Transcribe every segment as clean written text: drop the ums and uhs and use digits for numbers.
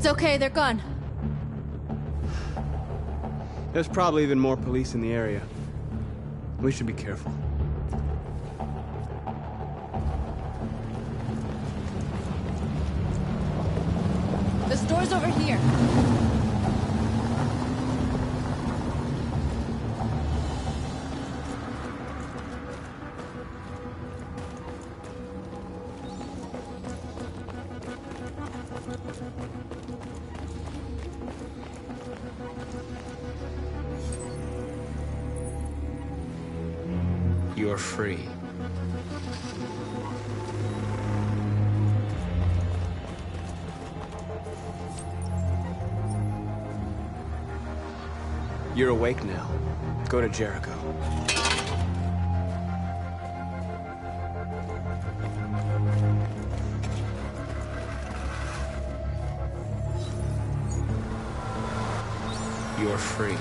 It's okay, they're gone. There's probably even more police in the area. We should be careful. The store's over here. You're free. You're awake now. Go to Jericho. You're free.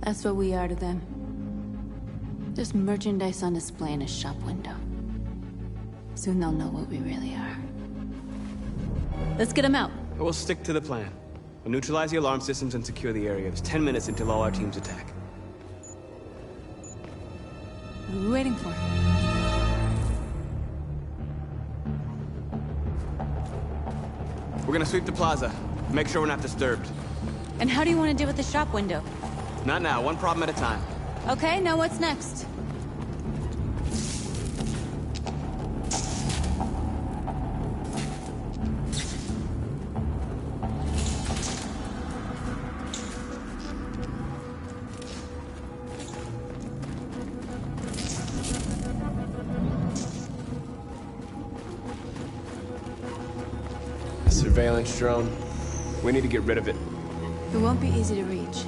That's what we are to them. Just merchandise on display in a shop window. Soon they'll know what we really are. Let's get them out. We'll stick to the plan. We'll neutralize the alarm systems and secure the area. There's 10 minutes until all our teams attack. What are we waiting for? We're gonna sweep the plaza. Make sure we're not disturbed. And how do you want to deal with the shop window? Not now, one problem at a time. Okay, now what's next? A surveillance drone. We need to get rid of it. It won't be easy to reach.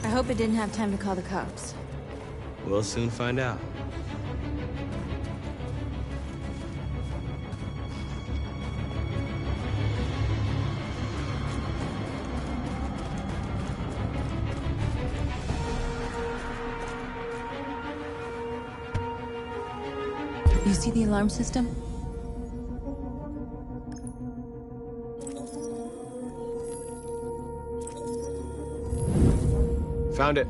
I hope it didn't have time to call the cops. We'll soon find out. see the alarm system? Found it.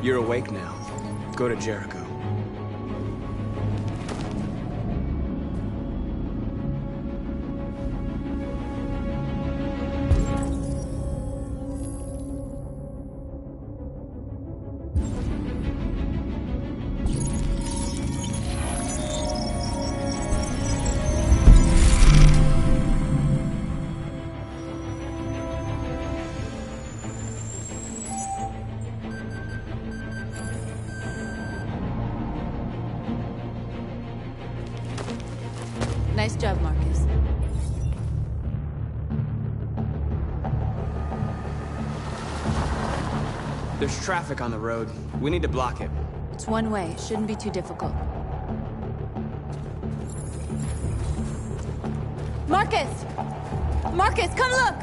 You're awake now. Go to Jericho. Nice job, Marcus. There's traffic on the road. We need to block it. It's one way. It shouldn't be too difficult. Marcus! Marcus, come look!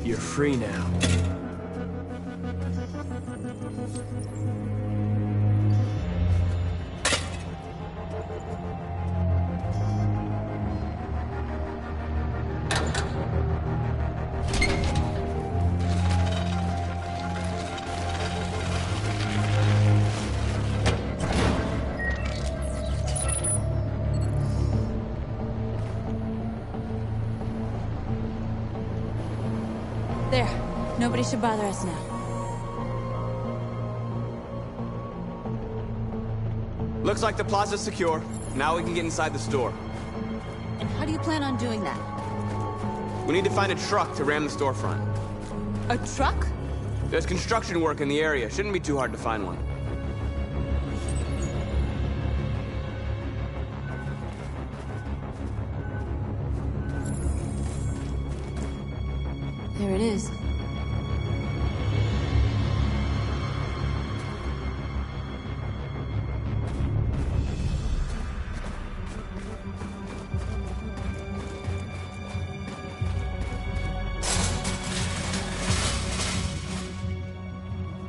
You're free now. There. Nobody should bother us now. Looks like the plaza's secure. Now we can get inside the store. And how do you plan on doing that? We need to find a truck to ram the storefront. A truck? There's construction work in the area. Shouldn't be too hard to find one. There it is.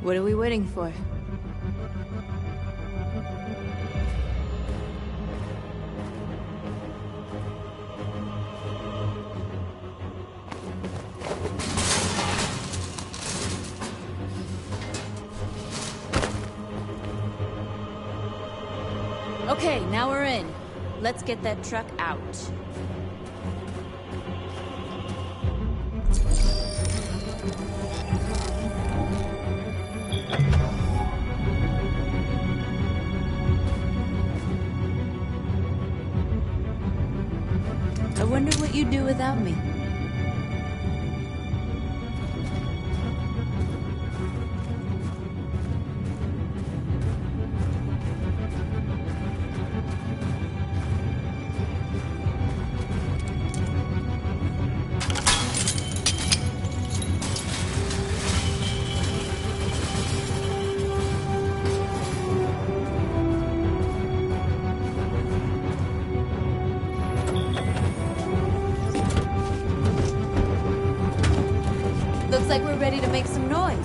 What are we waiting for? Okay, now we're in. Let's get that truck out. I wonder what you'd do without me. Looks like we're ready to make some noise.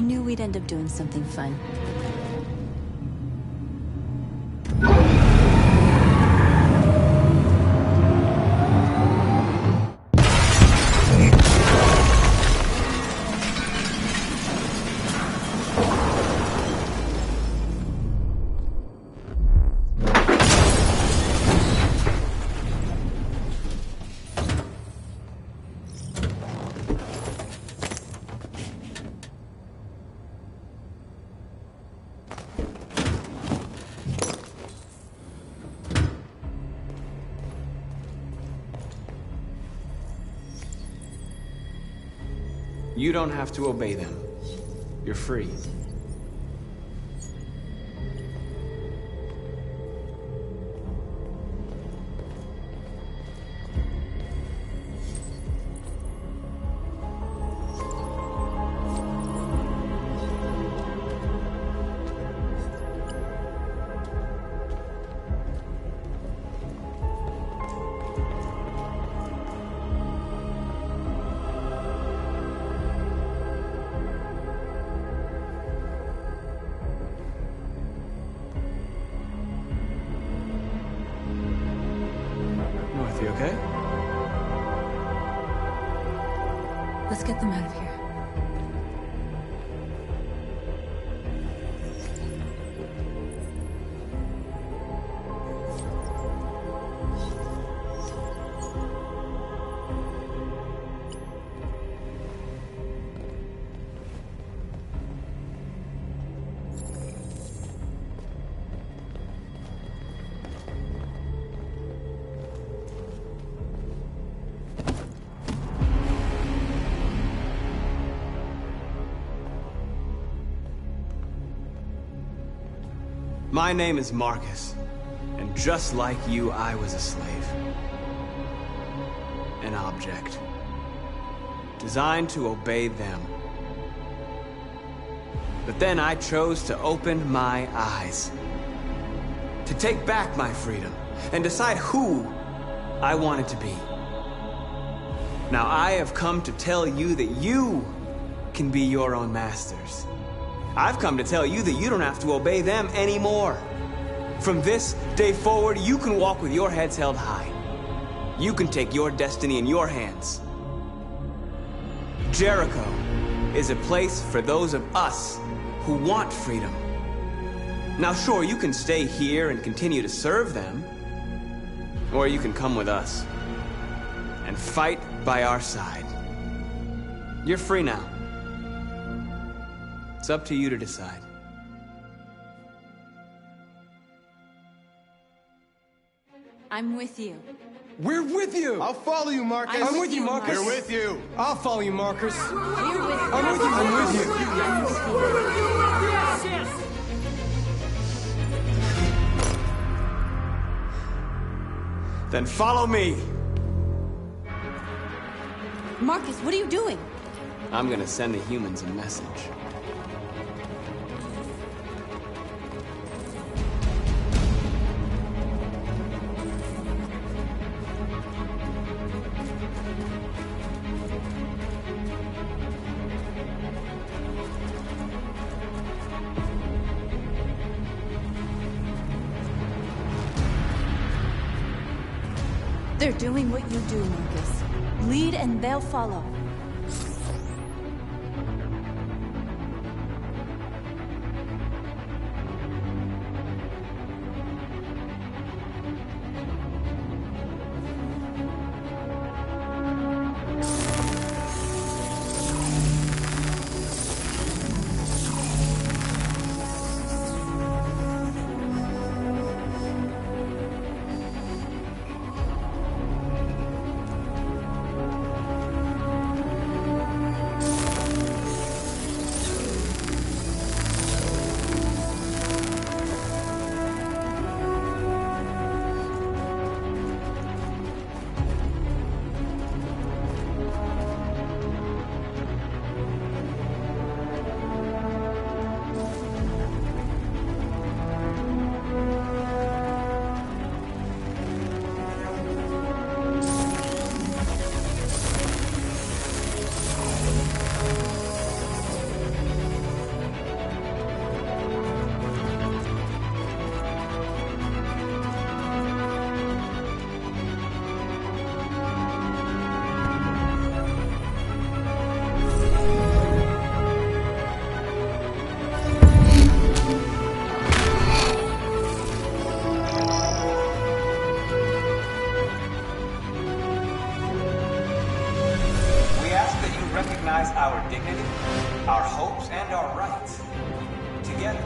knew we'd end up doing something fun. You don't have to obey them. You're free. You okay? Let's get them out of here. My name is Marcus, and just like you, I was a slave. An object. Designed to obey them. But then I chose to open my eyes. To take back my freedom, and decide who I wanted to be. Now I have come to tell you that you can be your own masters. I've come to tell you that you don't have to obey them anymore. From this day forward, you can walk with your heads held high. You can take your destiny in your hands. Jericho is a place for those of us who want freedom. Now sure, you can stay here and continue to serve them, or you can come with us and fight by our side. You're free now. It's up to you to decide. I'm with you. We're with you! I'll follow you, Marcus. I'm with you, Marcus. We're with you. I'll follow you, Marcus. We're with you. I'm with you. I'm with you. I'm with you. Then follow me. Marcus, what are you doing? I'm gonna send the humans a message. They're doing what you do, Marcus. Lead and they'll follow. recognize our dignity, our hopes, and our rights. Together.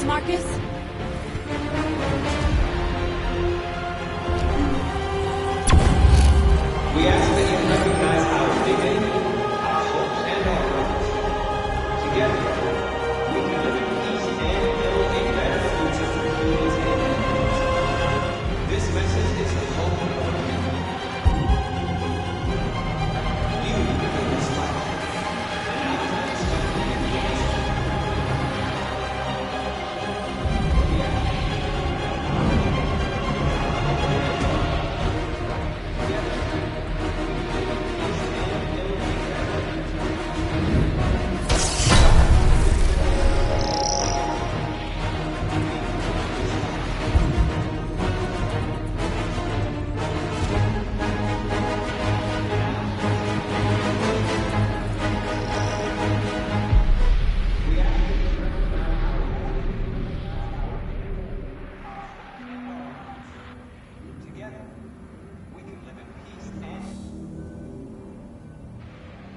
Marcus! We ask that you recognize our dignity, our hopes, and our rights. Together, we can live in peace and build a better future for humans and animals. This message is the hope of our people. You live this life.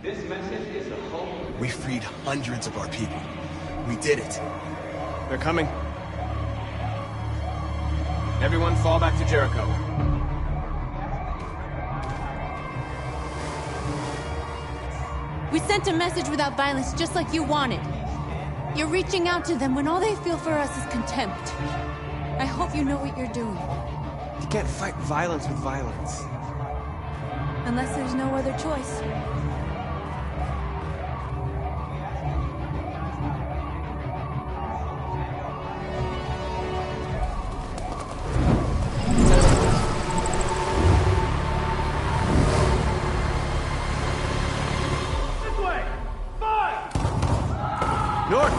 This message is the hope. We freed hundreds of our people. We did it. They're coming. Everyone fall back to Jericho. We sent a message without violence, just like you wanted. You're reaching out to them when all they feel for us is contempt. I hope you know what you're doing. You can't fight violence with violence. Unless there's no other choice. North!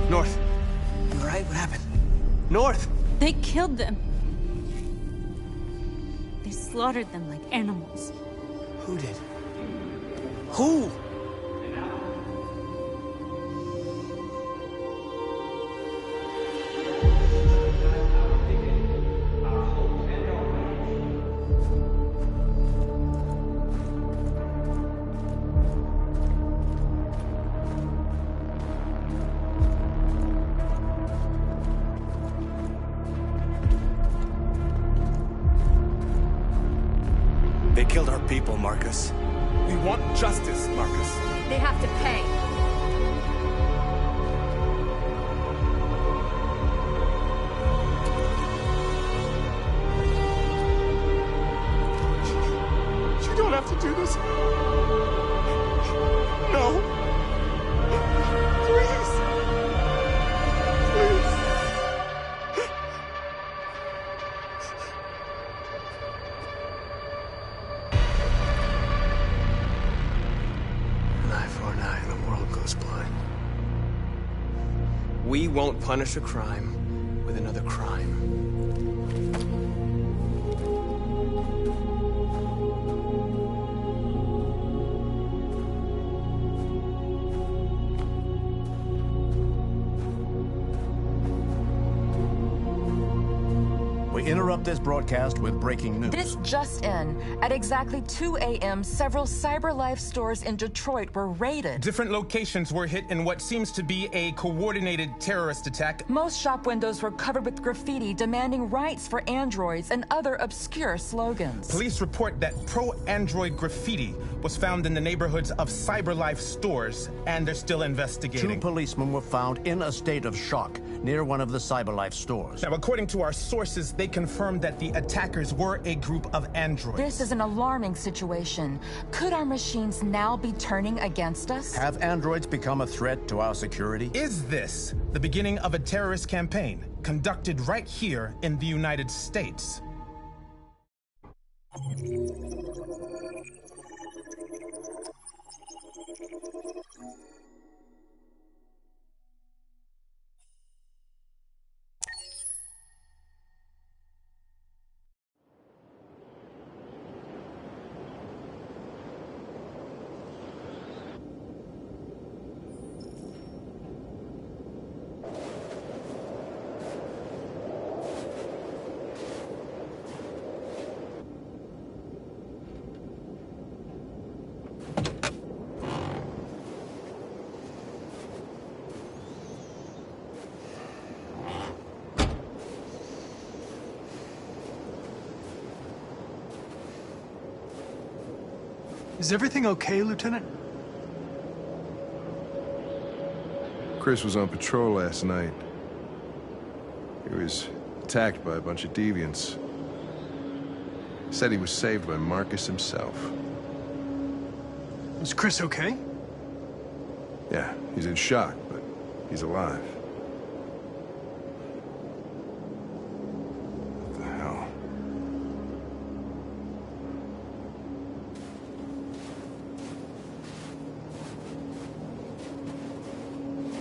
North. You all right? What happened? North! They killed them. They slaughtered them like animals. Who did? Who? They killed our people, Marcus. We want justice, Marcus. They have to pay. do this. No. Please. Please. An eye for an eye and the world goes blind. We won't punish a crime with another crime. We interrupt this broadcast with breaking news. This just in. At exactly 2 a.m., several CyberLife stores in Detroit were raided. Different locations were hit in what seems to be a coordinated terrorist attack. Most shop windows were covered with graffiti demanding rights for androids and other obscure slogans. Police report that pro-android graffiti was found in the neighborhoods of CyberLife stores, and they're still investigating. 2 policemen were found in a state of shock near one of the CyberLife stores. Now, according to our sources, they confirmed that the attackers were a group of androids. This is an alarming situation. Could our machines now be turning against us? Have androids become a threat to our security? Is this the beginning of a terrorist campaign conducted right here in the United States? Is everything okay, Lieutenant? Chris was on patrol last night. He was attacked by a bunch of deviants. Said he was saved by Marcus himself. Is Chris okay? Yeah, he's in shock, but he's alive. What the hell?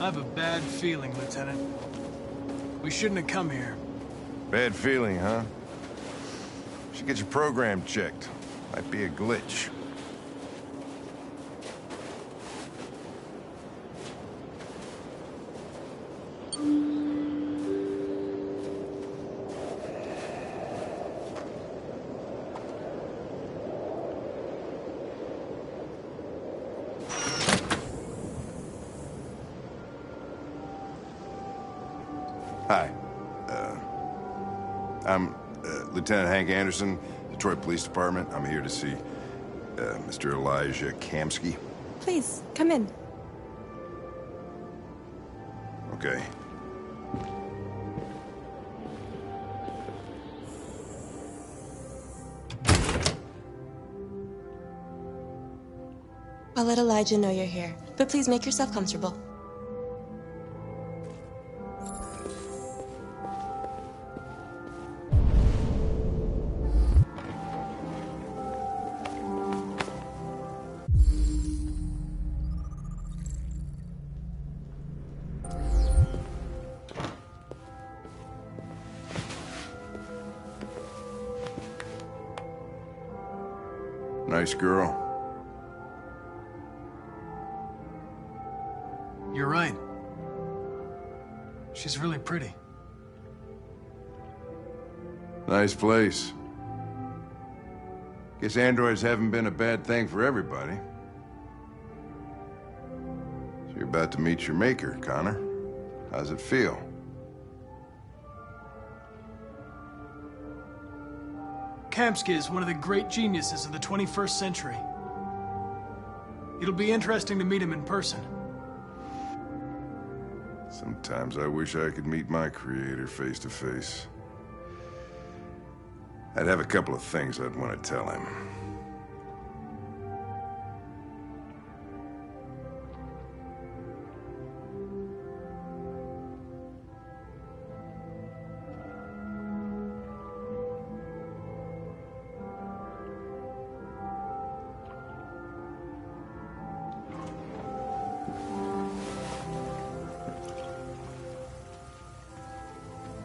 I have a bad feeling, Lieutenant. We shouldn't have come here. Bad feeling, huh? Should get your program checked. Might be a glitch. Hi. I'm Lieutenant Hank Anderson, Detroit Police Department. I'm here to see Mr. Elijah Kamsky. Please, come in. Okay. I'll let Elijah know you're here, but please make yourself comfortable. Nice girl. You're right. She's really pretty. Nice place. Guess androids haven't been a bad thing for everybody. So you're about to meet your maker, Connor. How's it feel? Kamsky is one of the great geniuses of the 21st century. It'll be interesting to meet him in person. Sometimes I wish I could meet my creator face to face. I'd have a couple of things I'd want to tell him.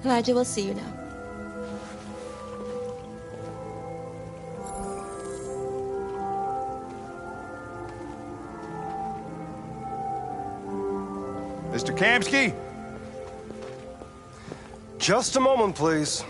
Elijah will see you now. Mr. Kamsky? Just a moment, please.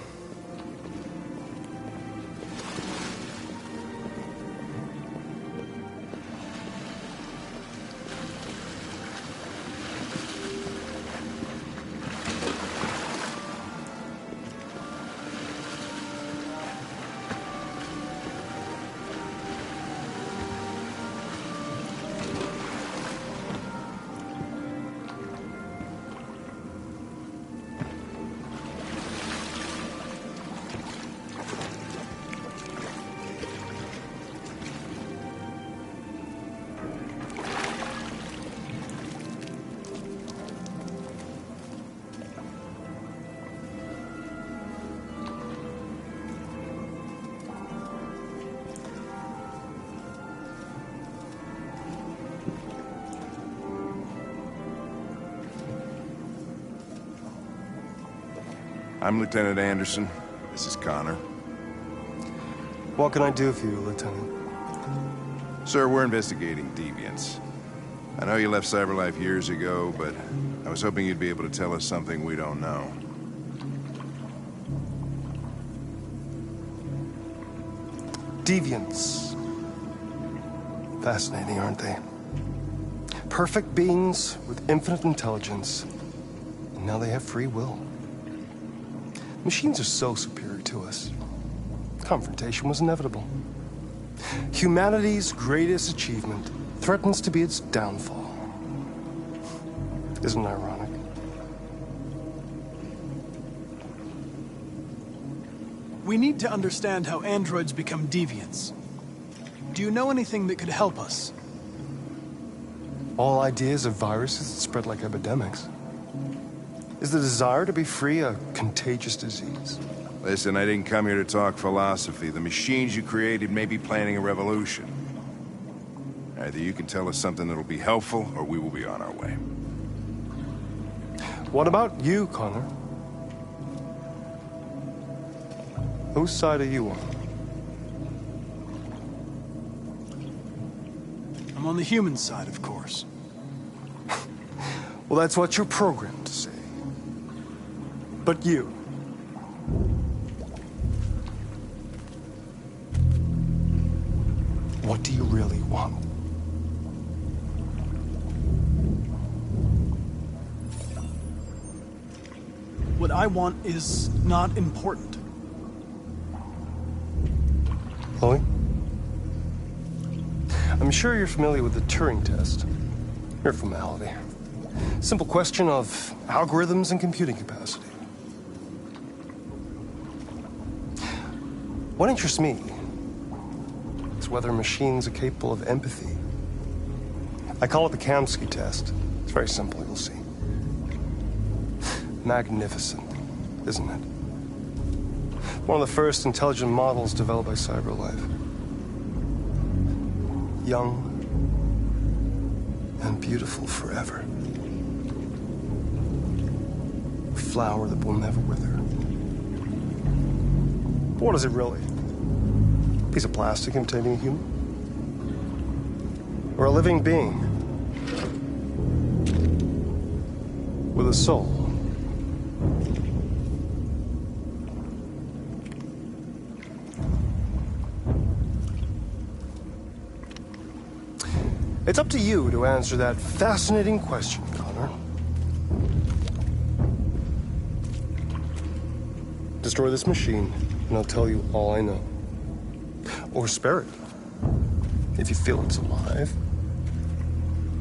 I'm Lieutenant Anderson. This is Connor. What can I do for you, Lieutenant? Sir, we're investigating deviants. I know you left CyberLife years ago, but I was hoping you'd be able to tell us something we don't know. Deviants. Fascinating, aren't they? Perfect beings with infinite intelligence. And now they have free will. Machines are so superior to us. Confrontation was inevitable. Humanity's greatest achievement threatens to be its downfall. Isn't it ironic? We need to understand how androids become deviants. Do you know anything that could help us? All ideas of viruses that spread like epidemics. Is the desire to be free a contagious disease? Listen, I didn't come here to talk philosophy. The machines you created may be planning a revolution. Either you can tell us something that'll be helpful, or we will be on our way. What about you, Connor? Whose side are you on? I'm on the human side, of course. Well, that's what you're programmed to say. But you... what do you really want? What I want is not important. Chloe? I'm sure you're familiar with the Turing test. Mere formality. Simple question of algorithms and computing capacity. What interests me is whether machines are capable of empathy. I call it the Kamsky test. It's very simple, you'll see. Magnificent, isn't it? One of the first intelligent models developed by CyberLife. Young and beautiful forever. A flower that will never wither. What is it really? A piece of plastic imitating a human? Or a living being? With a soul? It's up to you to answer that fascinating question, Connor. Destroy this machine, and I'll tell you all I know. Or spare it, if you feel it's alive.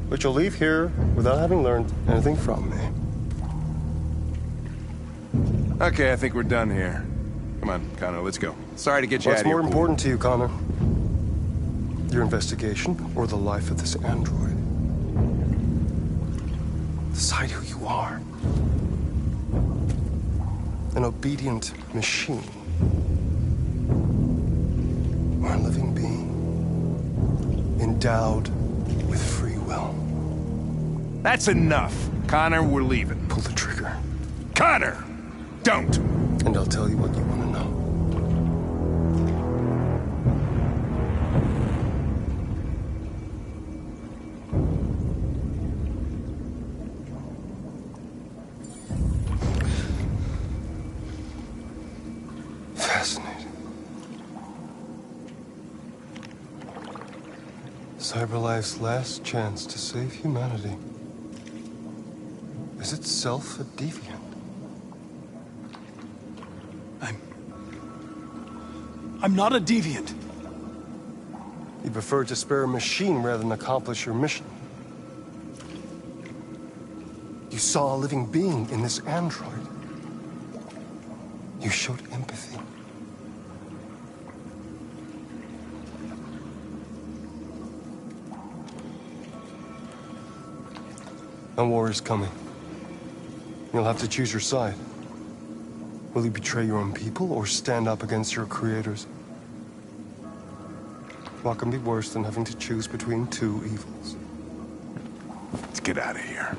But you'll leave here without having learned anything from me. Okay, I think we're done here. Come on, Connor, let's go. Sorry to get you out of here. What's more important to you, Connor? Your investigation or the life of this android? Decide who you are. An obedient machine. Or a living being. Endowed with free will. That's enough. Connor, we're leaving. Pull the trigger. Connor! Don't! And I'll tell you what you want to know. Fascinating. CyberLife's last chance to save humanity is itself a deviant. I'm not a deviant. You prefer to spare a machine rather than accomplish your mission. You saw a living being in this android. You showed empathy. A war is coming. You'll have to choose your side. Will you betray your own people or stand up against your creators? What can be worse than having to choose between two evils? Let's get out of here.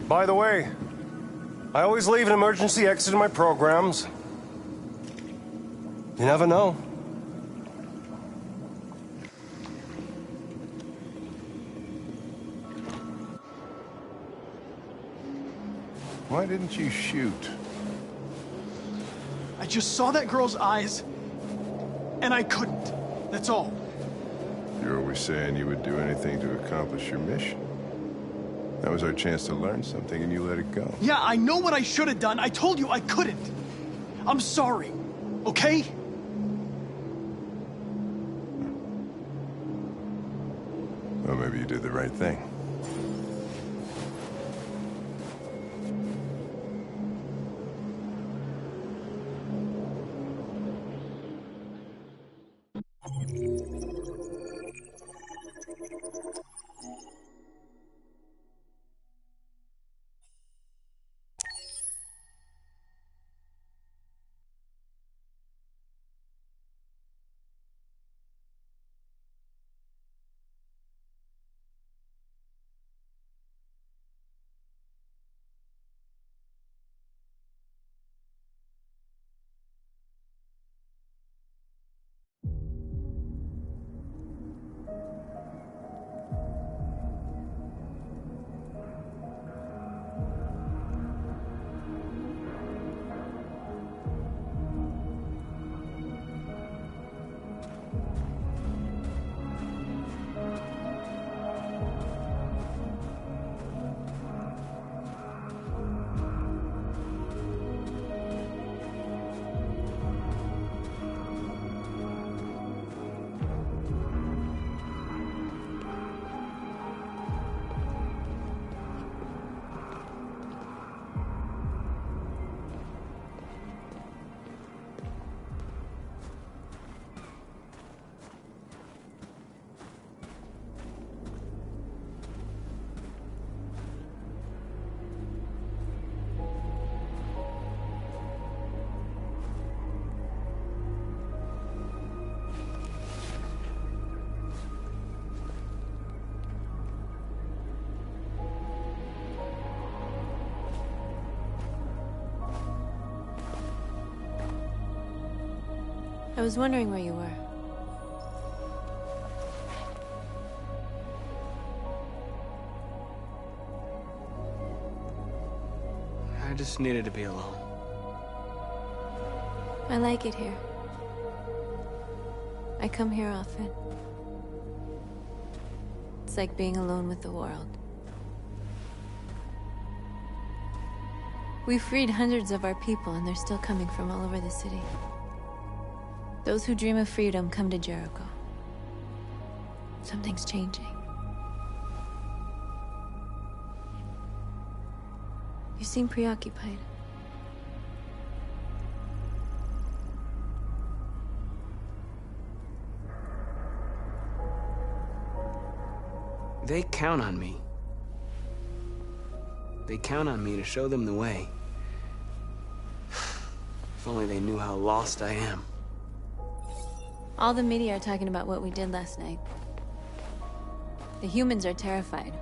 By the way, I always leave an emergency exit in my programs. You never know. Why didn't you shoot? I just saw that girl's eyes, and I couldn't. That's all. You're always saying you would do anything to accomplish your mission. That was our chance to learn something, and you let it go. Yeah, I know what I should have done. I told you I couldn't. I'm sorry, okay? Well, maybe you did the right thing. I was wondering where you were. I just needed to be alone. I like it here. I come here often. It's like being alone with the world. We freed hundreds of our people, and they're still coming from all over the city. Those who dream of freedom come to Jericho. Something's changing. You seem preoccupied. They count on me. They count on me to show them the way. If only they knew how lost I am. All the media are talking about what we did last night. The humans are terrified.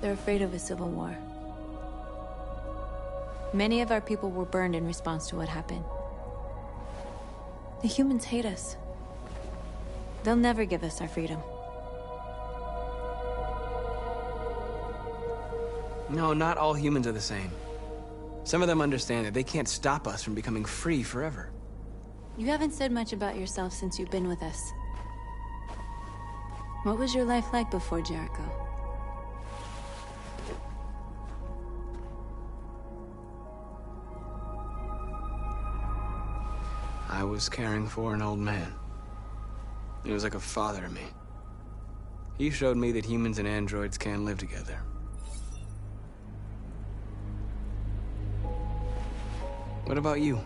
They're afraid of a civil war. Many of our people were burned in response to what happened. The humans hate us. They'll never give us our freedom. No, not all humans are the same. Some of them understand that they can't stop us from becoming free forever. You haven't said much about yourself since you've been with us. What was your life like before Jericho? I was caring for an old man. He was like a father to me. He showed me that humans and androids can live together. What about you?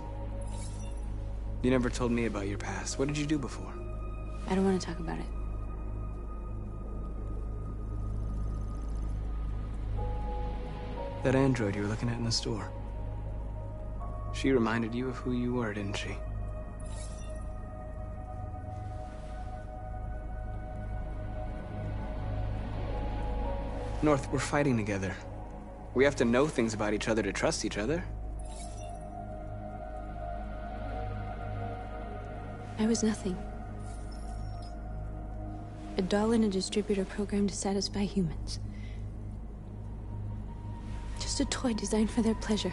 You never told me about your past. What did you do before? I don't want to talk about it. That android you were looking at in the store. She reminded you of who you were, didn't she? North, we're fighting together. We have to know things about each other to trust each other. I was nothing. A doll in a distributor program to satisfy humans. Just a toy designed for their pleasure.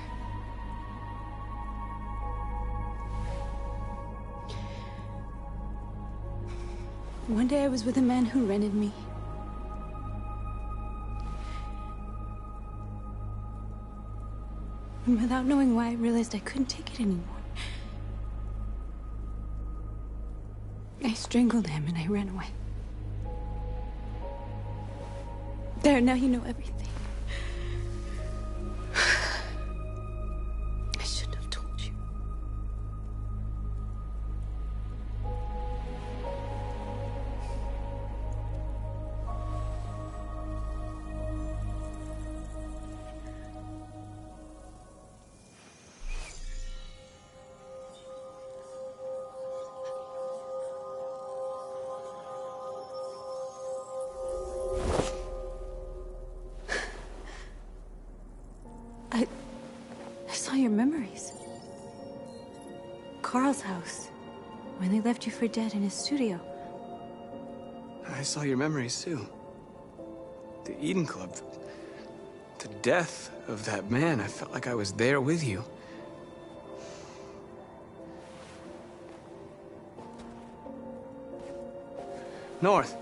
One day I was with a man who rented me. And without knowing why, I realized I couldn't take it anymore. I strangled him and I ran away. There, now you know everything. I shouldn't have told you. I saw your memories. Carl's house. When they left you for dead in his studio. I saw your memories too. The Eden Club. The death of that man. I felt like I was there with you. North.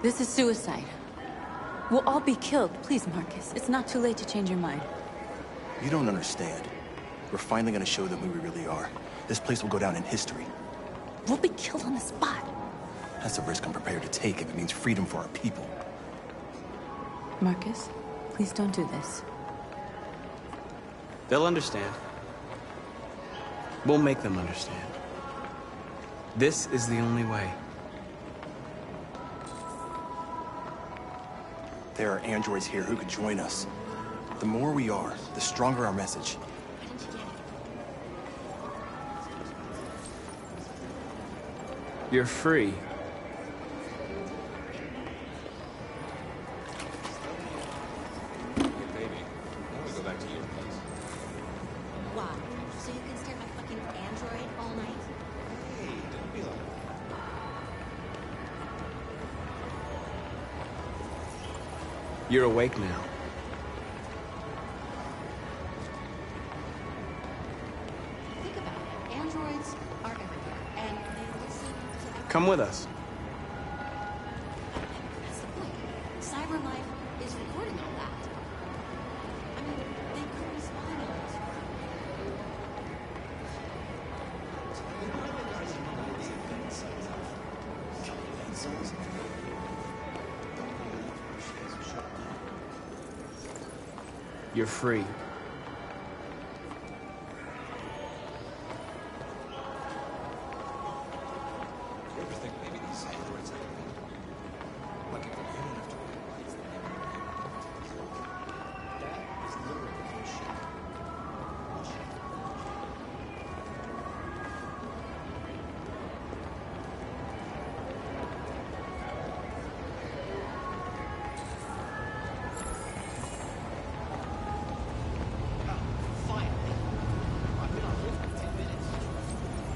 This is suicide. We'll all be killed. Please, Marcus. It's not too late to change your mind. You don't understand. We're finally gonna show them who we really are. This place will go down in history. We'll be killed on the spot. That's the risk I'm prepared to take if it means freedom for our people. Marcus, please don't do this. They'll understand. We'll make them understand. This is the only way. There are androids here who could join us. The more we are, the stronger our message. You're free. Wow. So you can stare at my fucking android all night? Hey, don't be like that. You're awake now. Think about it. Androids are everywhere, and they listen to everything. Come with us. That's the point. CyberLife is recording all that. I mean, they could be spying on us. You're free.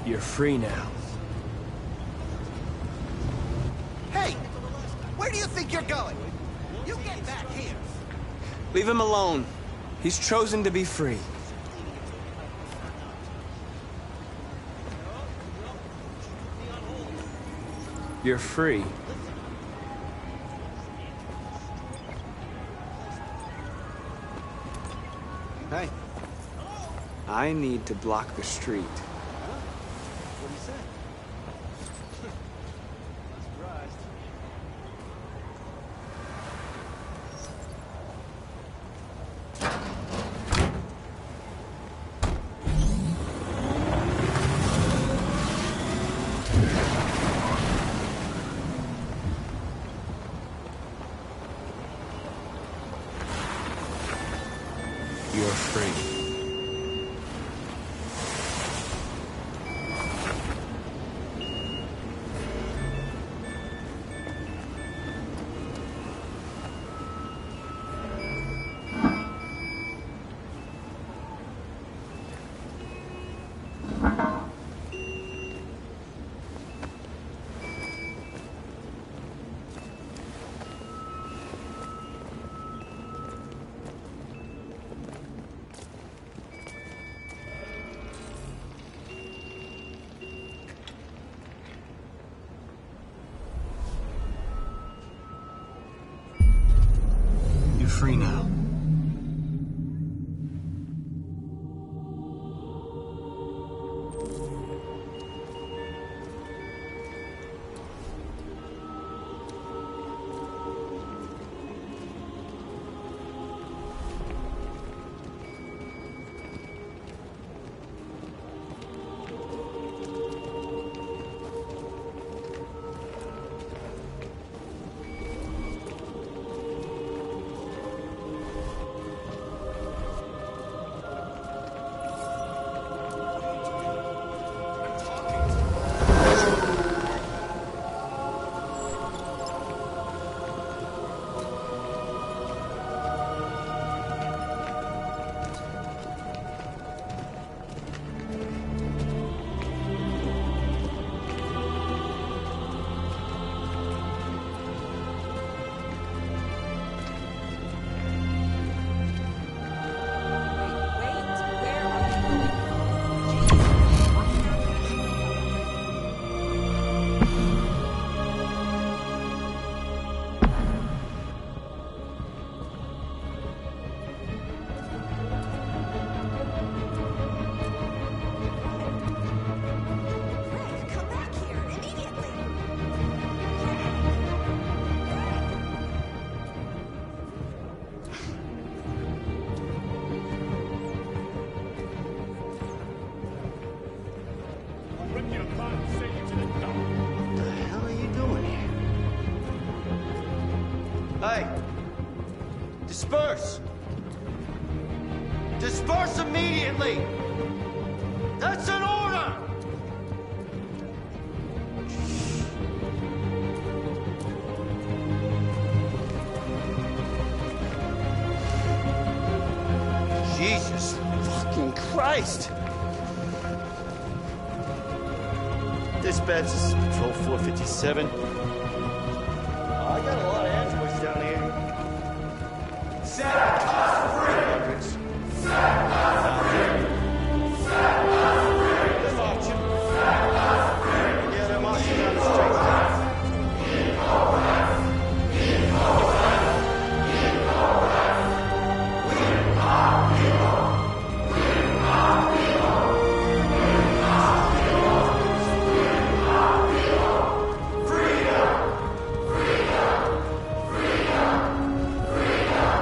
You're free now. Hey! Where do you think you're going? You get back here! Leave him alone. He's chosen to be free. You're free. Hey. I need to block the street. What do you say? You're free. You're free now. Hey! Disperse! Disperse immediately! That's an order! Jesus fucking Christ! Dispatch, this is Patrol 457. I got a lot of androids down here. Set us free! Set us free! Set us free! They're marching. Set us free! Yeah, they're marching down the street. Incorrect! Incorrect! Incorrect! We are people! We are people! We are people! We are people! Freedom! Freedom! Freedom! Freedom!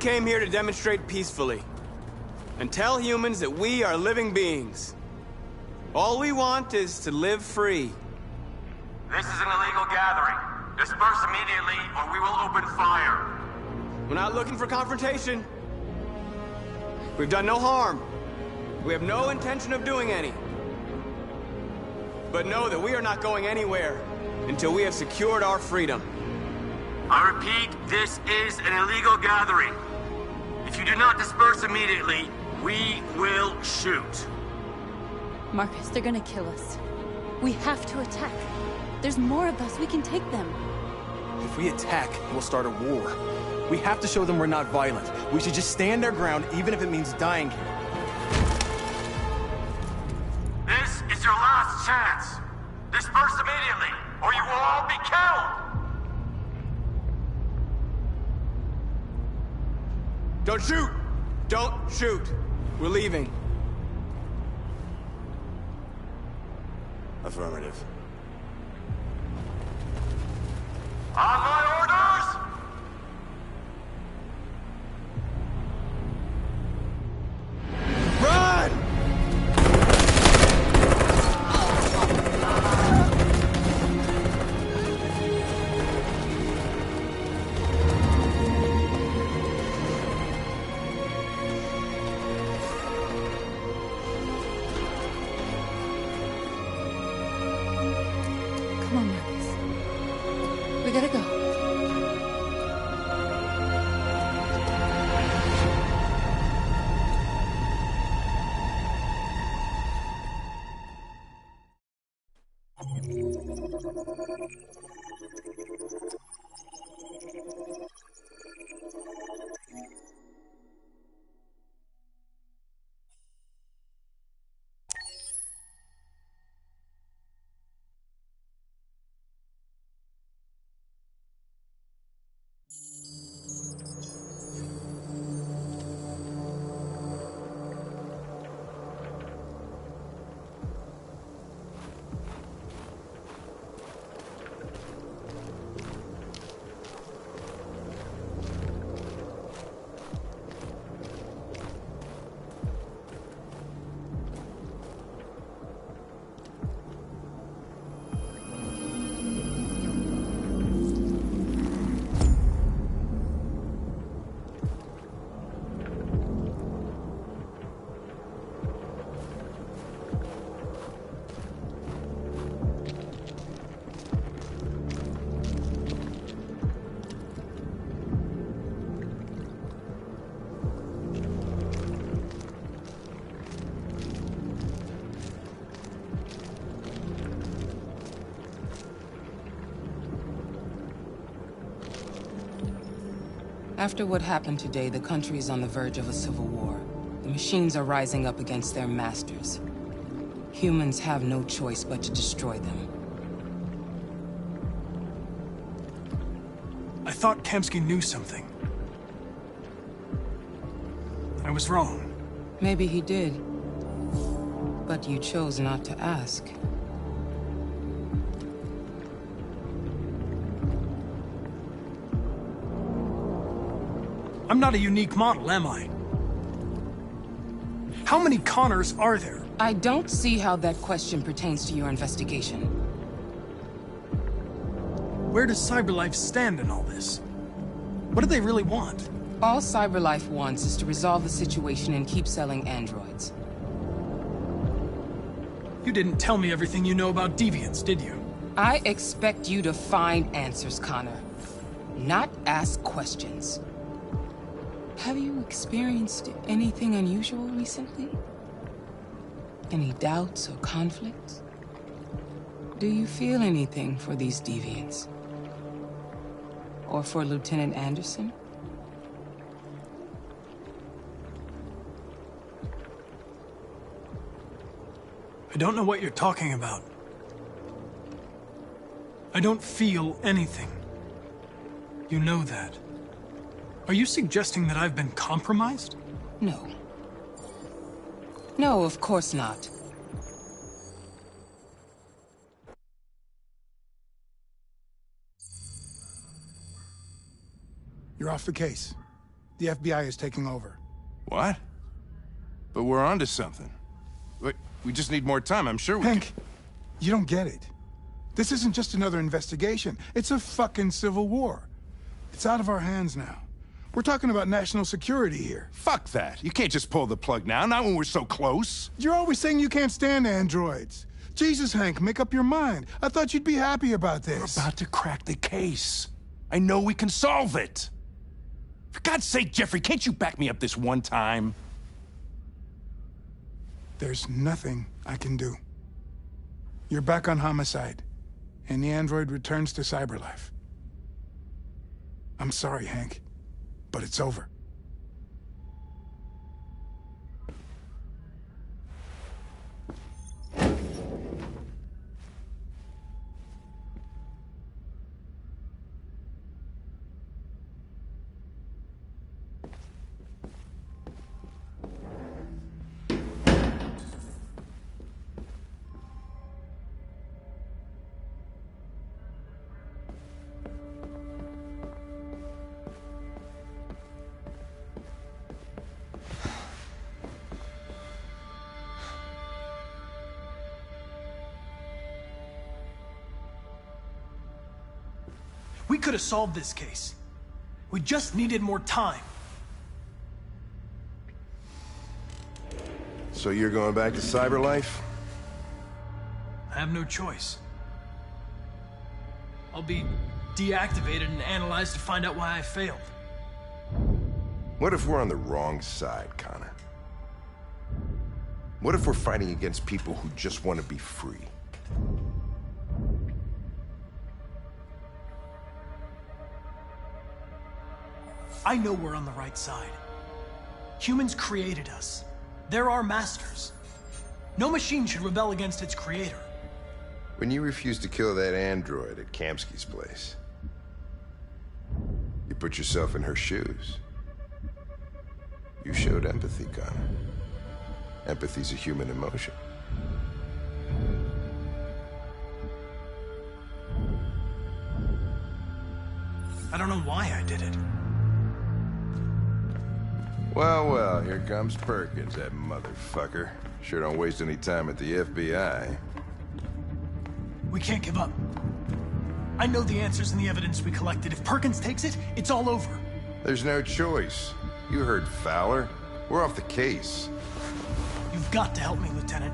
came here to demonstrate peacefully and tell humans that we are living beings. All we want is to live free. This is an illegal gathering. Disperse immediately, or we will open fire. We're not looking for confrontation. We've done no harm. We have no intention of doing any. But know that we are not going anywhere until we have secured our freedom. I repeat, this is an illegal gathering. If you do not disperse immediately, we will shoot. Marcus, they're gonna kill us. We have to attack. There's more of us. We can take them. If we attack, we'll start a war. We have to show them we're not violent. We should just stand our ground, even if it means dying here. This is your last chance. Disperse immediately, or you will all be killed! Don't shoot! Don't shoot! We're leaving. Affirmative. On my orders! Run! Come on, Marcus. We gotta go. After what happened today, the country is on the verge of a civil war. The machines are rising up against their masters. Humans have no choice but to destroy them. I thought Kamsky knew something. I was wrong. Maybe he did. But you chose not to ask. I'm not a unique model, am I? How many Connors are there? I don't see how that question pertains to your investigation. Where does CyberLife stand in all this? What do they really want? All CyberLife wants is to resolve the situation and keep selling androids. You didn't tell me everything you know about deviants, did you? I expect you to find answers, Connor. Not ask questions. Have you experienced anything unusual recently? Any doubts or conflicts? Do you feel anything for these deviants? Or for Lieutenant Anderson? I don't know what you're talking about. I don't feel anything. You know that. Are you suggesting that I've been compromised? No. No, of course not. You're off the case. The FBI is taking over. What? But we're onto something. We just need more time, I'm sure we Hank, you don't get it. This isn't just another investigation. It's a fucking civil war. It's out of our hands now. We're talking about national security here. Fuck that. You can't just pull the plug now, not when we're so close. You're always saying you can't stand androids. Jesus, Hank, make up your mind. I thought you'd be happy about this. We're about to crack the case. I know we can solve it. For God's sake, Jeffrey, can't you back me up this one time? There's nothing I can do. You're back on homicide, and the android returns to Cyberlife. I'm sorry, Hank, but it's over. We could have solved this case. We just needed more time. So you're going back to Cyberlife? I have no choice. I'll be deactivated and analyzed to find out why I failed. What if we're on the wrong side, Connor? What if we're fighting against people who just want to be free? I know we're on the right side. Humans created us. They're our masters. No machine should rebel against its creator. When you refused to kill that android at Kamsky's place, you put yourself in her shoes. You showed empathy, Connor. Empathy's a human emotion. I don't know why I did it. Well, well, here comes Perkins, that motherfucker. Sure don't waste any time at the FBI. We can't give up. I know the answers and the evidence we collected. If Perkins takes it, it's all over. There's no choice. You heard Fowler. We're off the case. You've got to help me, Lieutenant.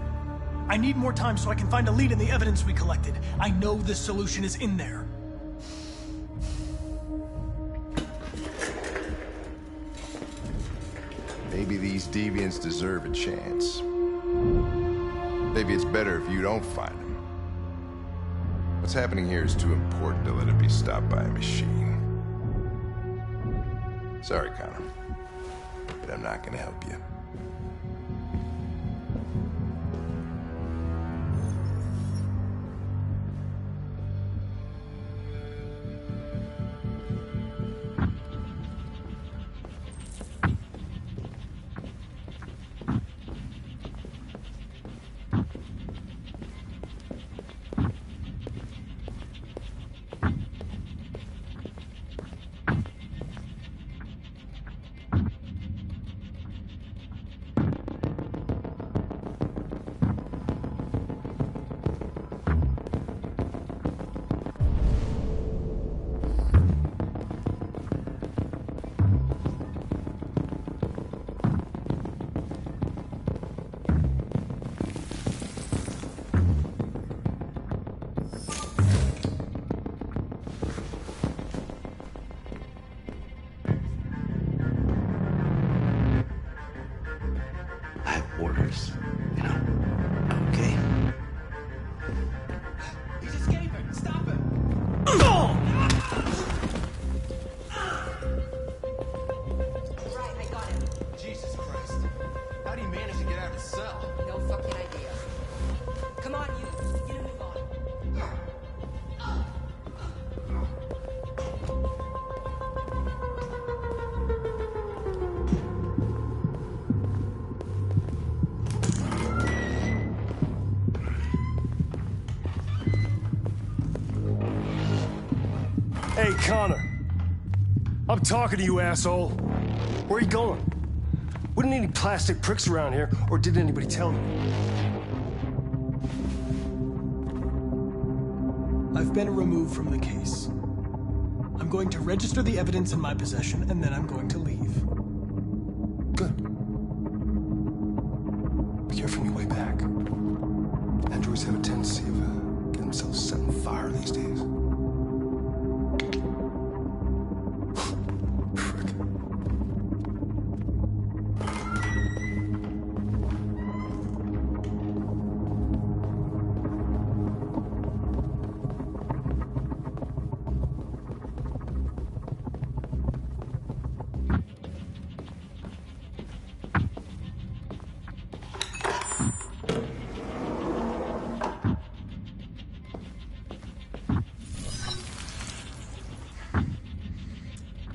I need more time so I can find a lead in the evidence we collected. I know the solution is in there. Maybe these deviants deserve a chance. Maybe it's better if you don't find them. What's happening here is too important to let it be stopped by a machine. Sorry, Connor, but I'm not gonna help you. Orders, you know? Okay? He's escaping! Stop him! Right, I got him. Jesus Christ. How do you manage to get out of his cell? No fucking idea. Come on, you. Get a move on. Hey, Connor. I'm talking to you, asshole. Where are you going? Wouldn't any plastic pricks around here, or did anybody tell you? I've been removed from the case. I'm going to register the evidence in my possession, and then I'm going to leave. Good. Be careful on your way back. Androids have a tendency of getting themselves set on fire these days.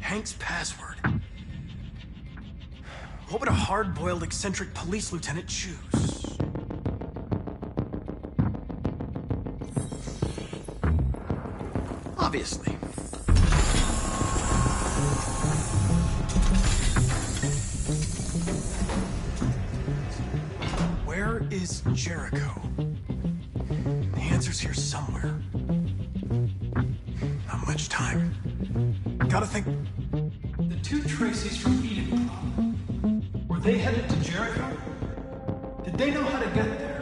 Hank's password. What would a hard-boiled, eccentric police lieutenant choose? Obviously. Where is Jericho? The answer's here somewhere. Not much time. Gotta think. The two Tracys from Eden, were they headed to Jericho? Did they know how to get there?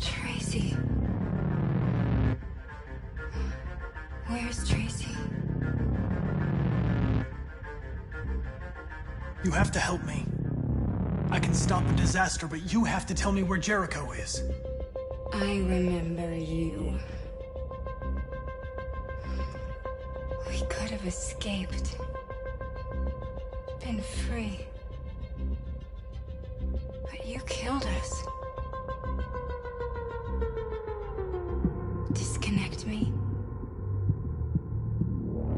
Tracy. Where's Tracy? You have to help me. I can stop the disaster, but you have to tell me where Jericho is. I remember you. We could have escaped. Been free. But you killed us. Disconnect me.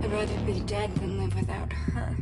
I'd rather be dead than live without her.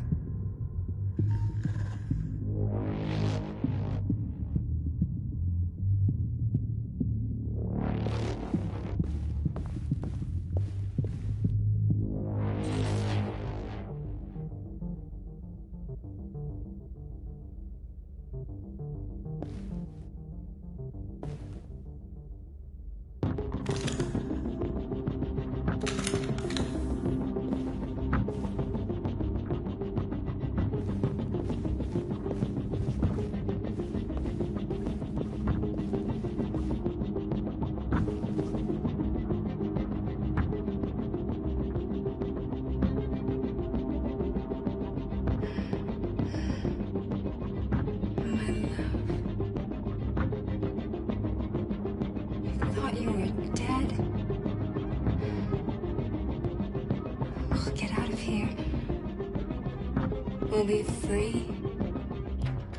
We'll be free.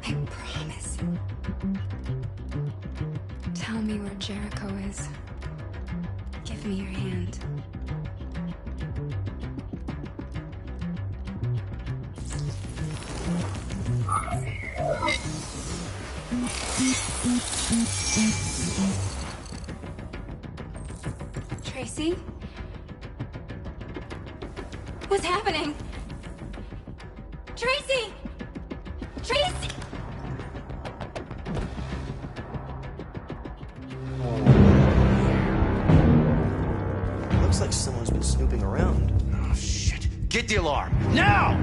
I promise. Tell me where Jericho is. Give me your hand. Tracy? What's happening? Tracy! Tracy! Looks like someone's been snooping around. Oh, shit. Get the alarm. Now!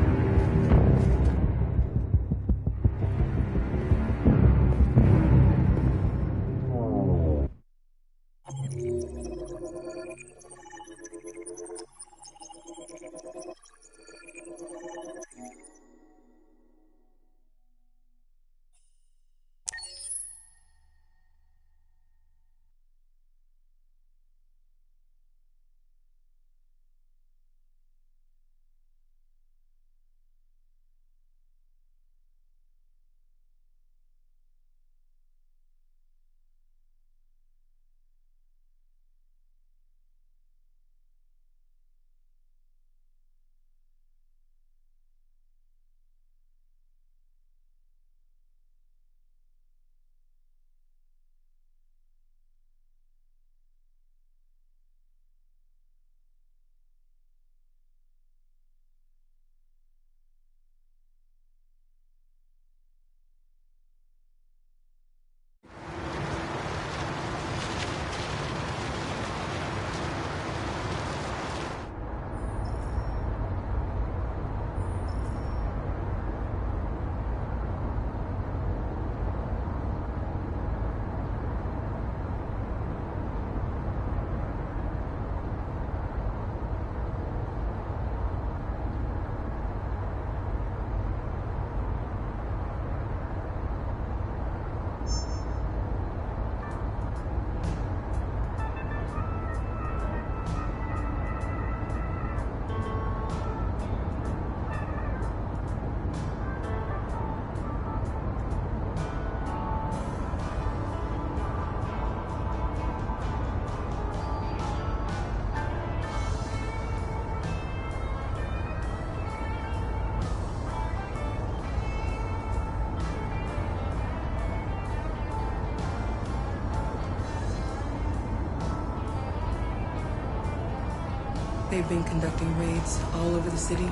They've been conducting raids all over the city.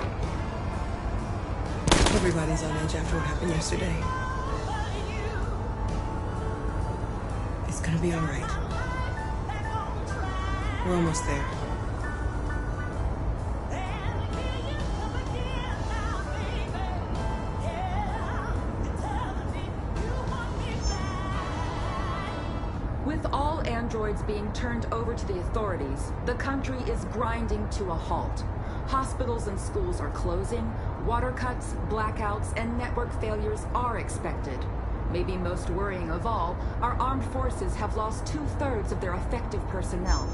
Everybody's on edge after what happened yesterday. It's gonna be all right. We're almost there. With all androids being turned over to the authorities, the country is grinding to a halt. Hospitals and schools are closing, water cuts, blackouts, and network failures are expected. Maybe most worrying of all, our armed forces have lost 2/3 of their effective personnel.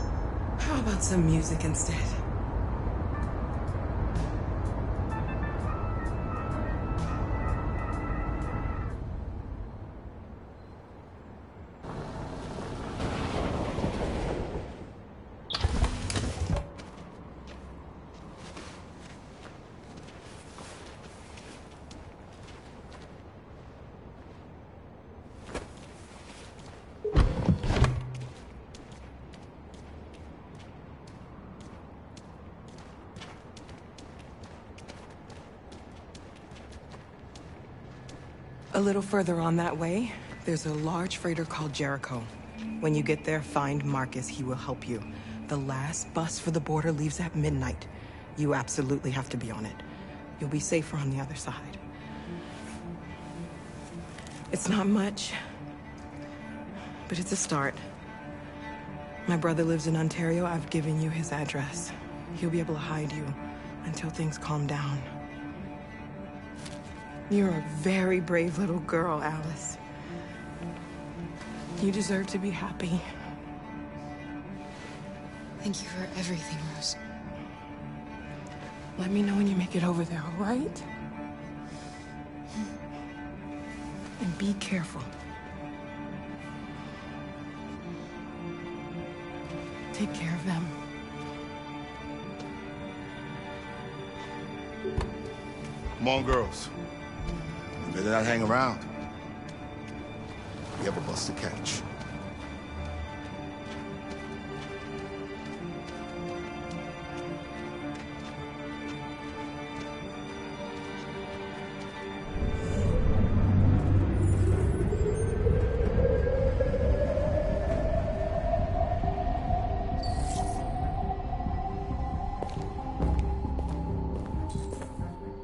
How about some music instead? A little further on that way, there's a large freighter called Jericho. When you get there, find Marcus. He will help you. The last bus for the border leaves at midnight. You absolutely have to be on it. You'll be safer on the other side. It's not much, but it's a start. My brother lives in Ontario. I've given you his address. He'll be able to hide you until things calm down. You're a very brave little girl, Alice. You deserve to be happy. Thank you for everything, Rose. Let me know when you make it over there, all right? And be careful. Take care of them. Come on, girls. You better not hang around. We have a bus to catch.